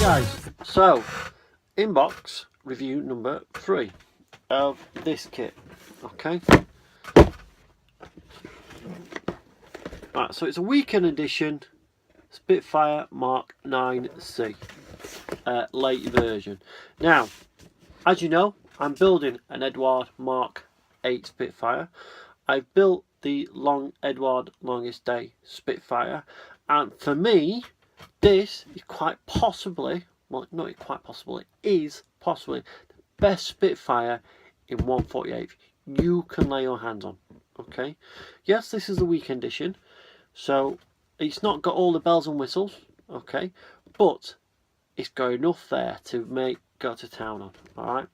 guys, so inbox review number 3 of this kit. Okay, right, so it's a weekend edition Spitfire Mark 9C late version. Now, as you know, I'm building an Eduard Mark 8 Spitfire. I've built the Eduard Longest Day Spitfire, and for me this is quite possibly, well, not quite possibly, it is possibly the best Spitfire in 1/48 you can lay your hands on. Okay, yes, this is the weekend edition, so it's not got all the bells and whistles, okay, but it's got enough there to go to town on. Alright,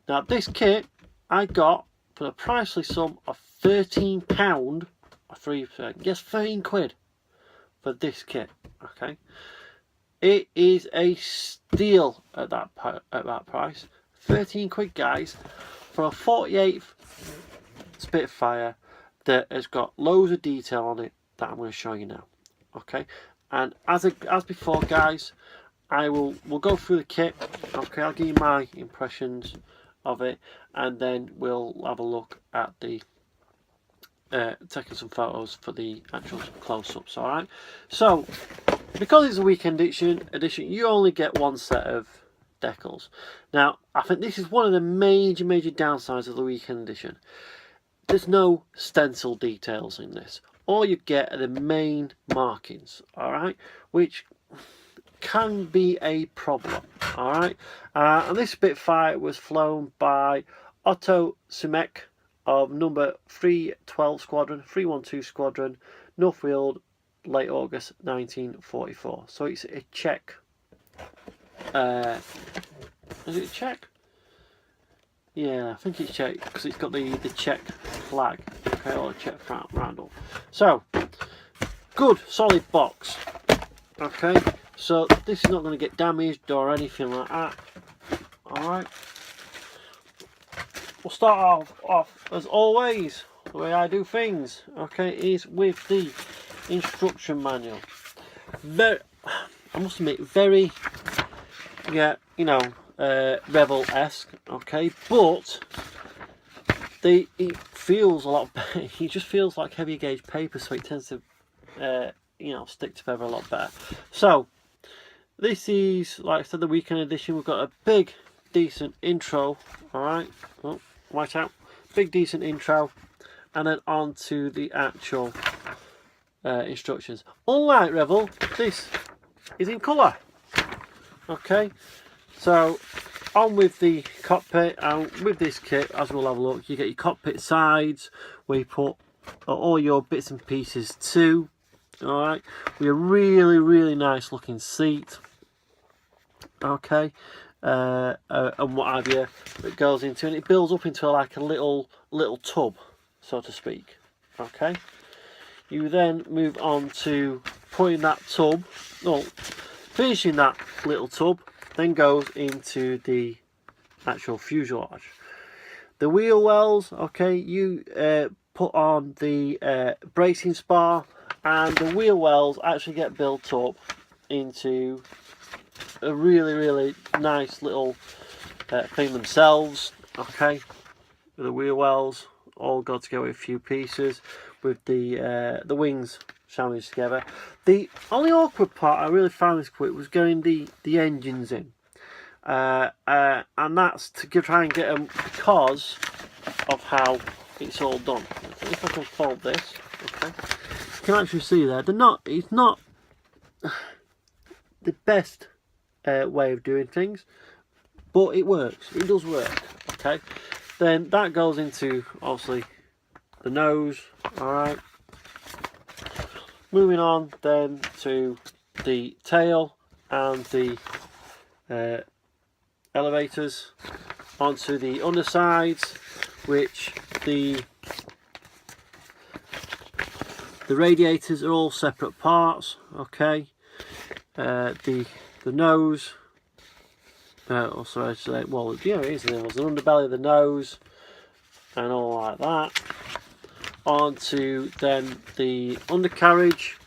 now this kit I got for the pricely sum of £13 or 3%, yes, 13 quid for this kit. Okay, it is a steal at that price. 13 quid, guys, for a 48th Spitfire that has got loads of detail on it that I'm going to show you now. Okay, and as before, guys, we'll go through the kit. Okay, I'll give you my impressions of it, and then we'll have a look at the taking some photos for the actual close-ups. All right, so because it's a weekend edition, you only get one set of decals. Now, I think this is one of the major downsides of the weekend edition. There's no stencil details in this. All you get are the main markings. All right, which can be a problem. All right, and this Spitfire was flown by Otto Simek of number 312 Squadron, 312 Squadron, Northfield, late August 1944. So it's a Czech. Is it Czech? Yeah, I think it's Czech because it's got the Czech flag, okay, or Czech roundel. So, good solid box. Okay, so this is not going to get damaged or anything like that. All right. We'll start off as always, the way I do things, okay, is with the instruction manual. I must admit, very, yeah, you know, Rebel-esque, okay, but it feels a lot better. It just feels like heavy gauge paper, so it tends to, you know, stick together a lot better. So, this is, like I said, the weekend edition. We've got a big, decent intro, alright, oh, white out, big decent intro, and then on to the actual instructions. Unlike Rebel, this is in colour. Okay, so on with the cockpit, and with this kit, as we'll have a look, you get your cockpit sides where you put all your bits and pieces too. Alright, with a really nice looking seat. Okay, and what have you, it goes into, and it builds up into like a little tub, so to speak. Okay, you then move on to putting that tub, well, finishing that little tub, then goes into the actual fuselage. The wheel wells, okay, you put on the bracing spar, and the wheel wells actually get built up into a really nice little thing themselves. Okay, the wheel wells all go together with a few pieces, with the wings sandwiched together. The only awkward part I really found this quick was getting the engines in, and that's to try and get them because of how it's all done. If I can fold this, okay, you can actually see there. It's not the best way of doing things, but it works. It does work. Okay, then that goes into obviously the nose. All right. Moving on then to the tail and the elevators, onto the undersides, which the radiators are all separate parts. Okay, the nose, also I should say, well, yeah, it is. There was an underbelly of the nose and all like that. Onto then the undercarriage,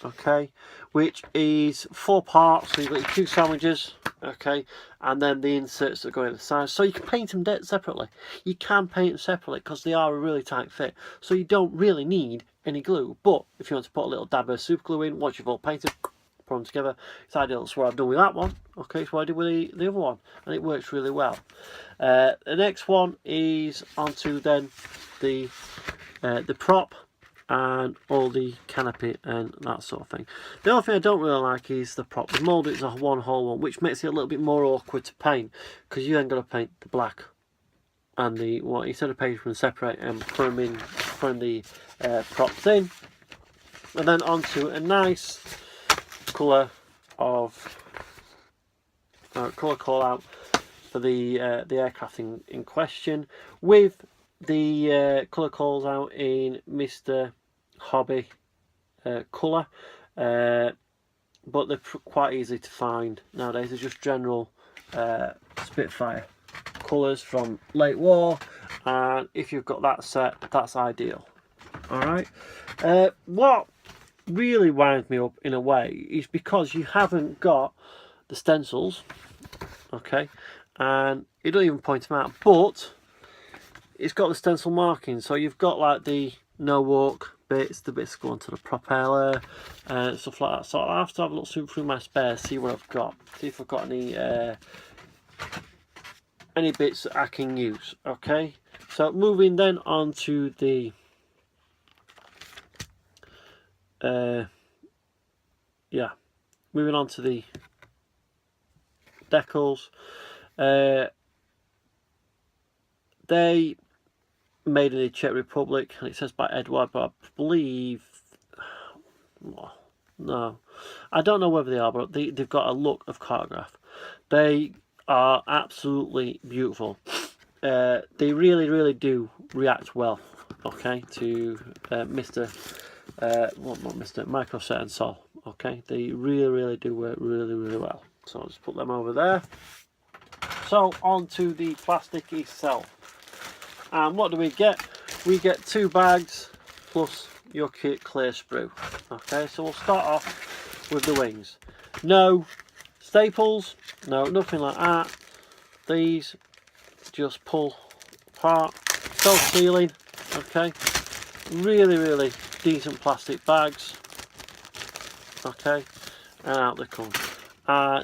okay, which is 4 parts. So you've got your 2 sandwiches, okay, and then the inserts that go in the side. So you can paint them separately. You can paint them separately because they are a really tight fit. So you don't really need any glue. But if you want to put a little dab of super glue in, once you've all painted, put them together, it's ideal. That's what I've done with that one. Okay, it's what I did with the other one, and it works really well. The next one is onto then the prop and all the canopy and that sort of thing. The only thing I don't really like is the prop. The mould is a one hole one, which makes it a little bit more awkward to paint, because you then got to paint the black and the what instead of painting them separate and putting the props in, and then onto a nice colour of colour call out for the aircraft in question, with the colour calls out in Mr. Hobby colour, but they're quite easy to find nowadays. They're just general Spitfire colours from late war, and if you've got that set, that's ideal. Alright, what really winds me up in a way is because you haven't got the stencils, okay, and it doesn't even point them out, but it's got the stencil marking. So you've got like the no walk bits, the bits go onto the propeller, stuff like that. So I have to have a look through my spare, see what I've got, see if I've got any bits that I can use. Okay, so moving then on to the moving on to the decals. They made in the Czech Republic, and it says by Eduard, but I believe, no, I don't know whether they are, but they've got a look of cartograph. They are absolutely beautiful. They really do react well, okay, to Micro Set and Sol. Okay, they really do work really well. So I'll just put them over there. So on to the plastic itself. And what do we get? We get 2 bags plus your kit clear sprue. Okay, so we'll start off with the wings. No staples, no, nothing like that. These just pull apart, self-sealing. Okay, really decent plastic bags. Okay, and out they come.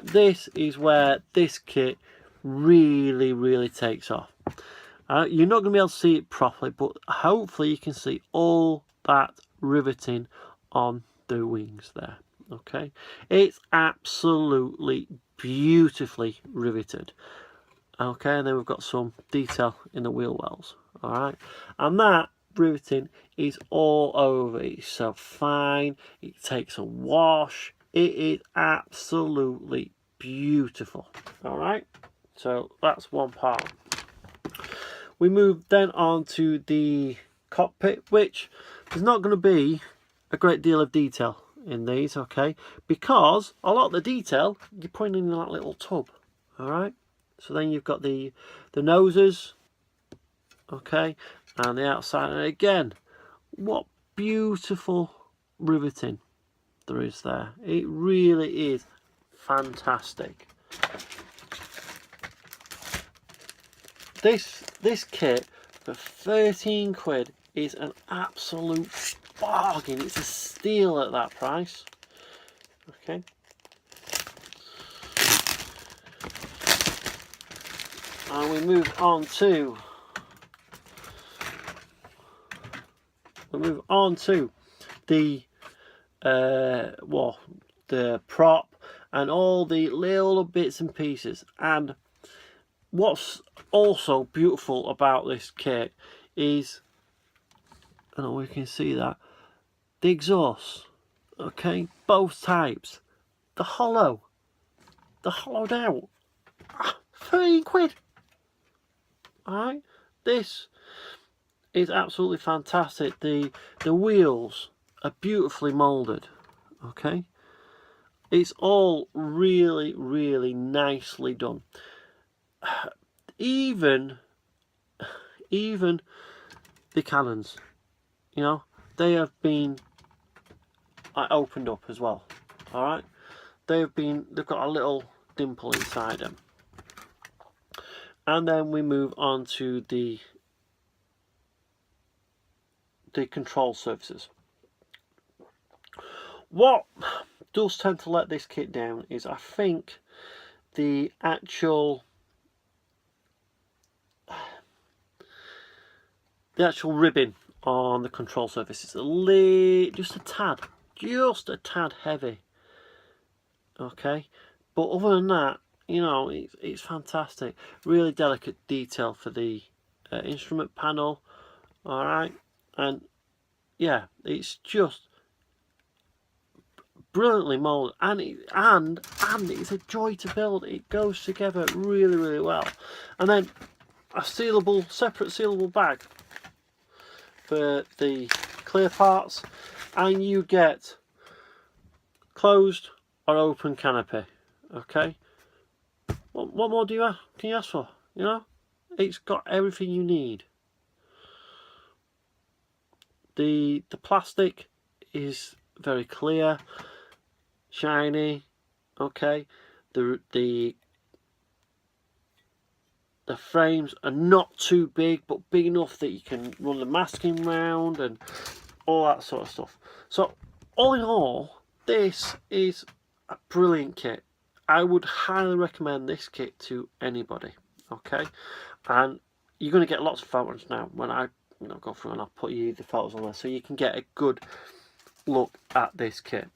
This is where this kit really takes off. You're not going to be able to see it properly, but hopefully you can see all that riveting on the wings there. Okay, it's absolutely beautifully riveted. Okay, and then we've got some detail in the wheel wells. All right, and that riveting is all over. It's so fine, it takes a wash. It is absolutely beautiful. All right, so that's one part. We move then on to the cockpit, which there's not going to be a great deal of detail in these, okay, because a lot of the detail you're putting in that little tub. All right, so then you've got the noses, okay, and the outside, and again, what beautiful riveting there is there. It really is fantastic. This kit for 13 quid is an absolute bargain. It's a steal at that price. Okay. And we move on to the prop and all the little bits and pieces. And what's also beautiful about this kit is, I don't know if you can see that, the exhaust. Okay, both types. The hollowed out. 13 quid. Alright, this is absolutely fantastic. The wheels are beautifully moulded. Okay, it's all really nicely done. Even the cannons, you know, they have been I opened up as well. All right, they've got a little dimple inside them. And then we move on to the control surfaces. What does tend to let this kit down is, I think, the actual ribbon on the control surface is just a tad heavy. Okay, but other than that, you know, it's fantastic. Really delicate detail for the instrument panel. All right, and yeah, it's just brilliantly molded, and it's a joy to build. It goes together really, really well. And then a separate sealable bag for the clear parts, and you get closed or open canopy. Okay, what more can you ask for? You know, it's got everything you need. The plastic is very clear, shiny. Okay, the frames are not too big, but big enough that you can run the masking round and all that sort of stuff. So all in all, this is a brilliant kit. I would highly recommend this kit to anybody. Okay, and you're going to get lots of photos now when I go through, and I'll put you the photos on there so you can get a good look at this kit.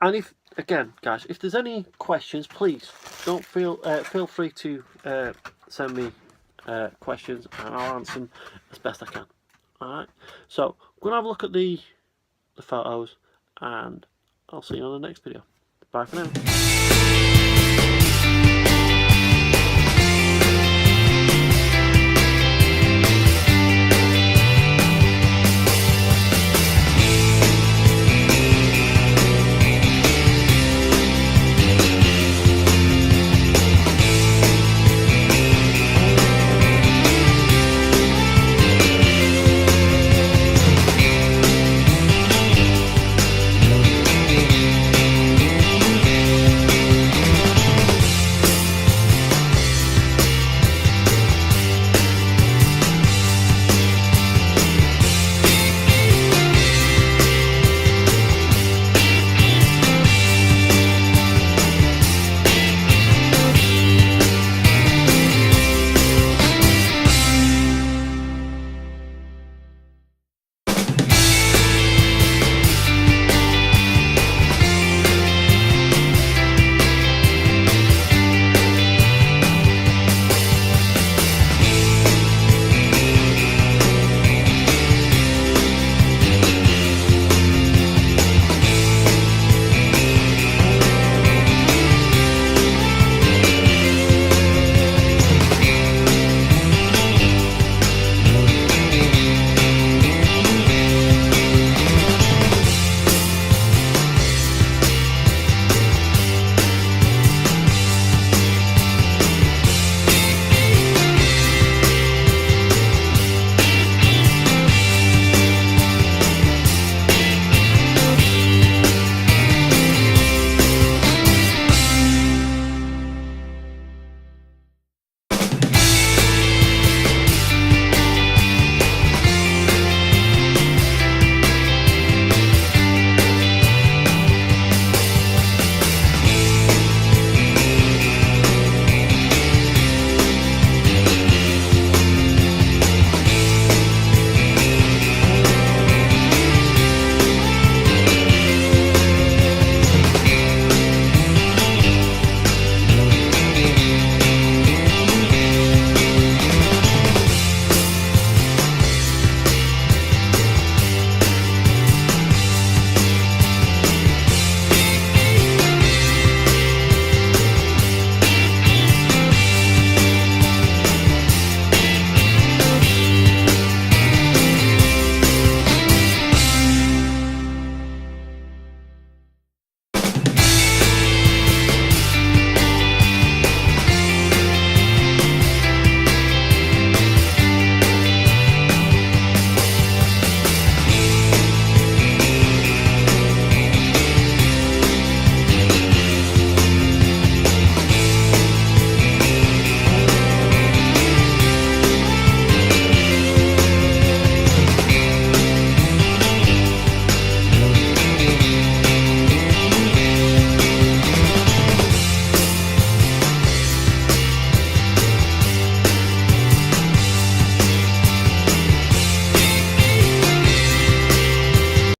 And if, again, guys, if there's any questions, please don't feel free to send me questions, and I'll answer them as best I can. Alright, so I'm going to have a look at the photos, and I'll see you on the next video. Bye for now.